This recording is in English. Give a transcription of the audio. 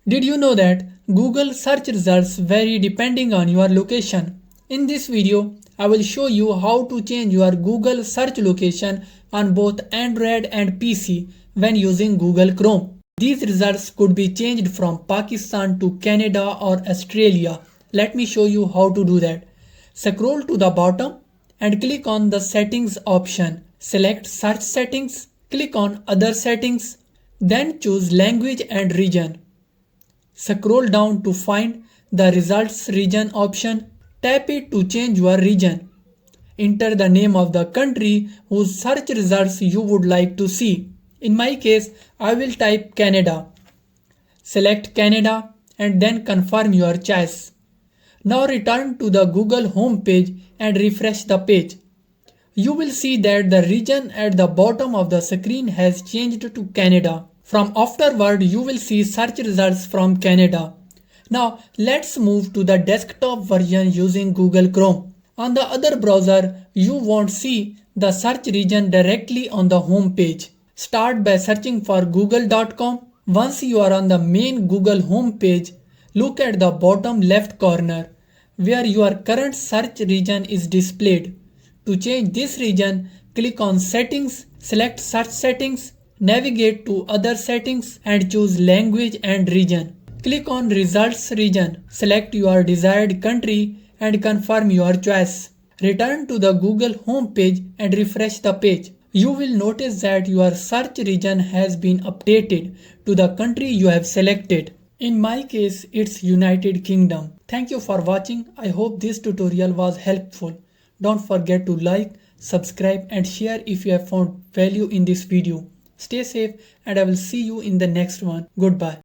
Did you know that Google search results vary depending on your location? In this video, I will show you how to change your Google search location on both Android and PC when using Google Chrome. These results could be changed from Pakistan to Canada or Australia. Let me show you how to do that. Scroll to the bottom and click on the settings option. Select search settings, click on other settings, then choose language and region. Scroll down to find the results region option. Tap it to change your region. Enter the name of the country whose search results you would like to see. In my case, I will type Canada. Select Canada and then confirm your choice. Now return to the Google home page and refresh the page. You will see that the region at the bottom of the screen has changed to Canada. From afterward, you will see search results from Canada. Now let's move to the desktop version using Google Chrome. On the other browser, you won't see the search region directly on the home page. Start by searching for google.com. Once you are on the main Google home page, look at the bottom left corner where your current search region is displayed. To change this region, click on Settings, select Search Settings, navigate to Other Settings and choose Language and Region. Click on Results region, select your desired country and confirm your choice. Return to the Google home page and refresh the page. You will notice that your search region has been updated to the country you have selected. In my case, it's United Kingdom. Thank you for watching. I hope this tutorial was helpful. Don't forget to like, subscribe and share if you have found value in this video. Stay safe and I will see you in the next one. Goodbye.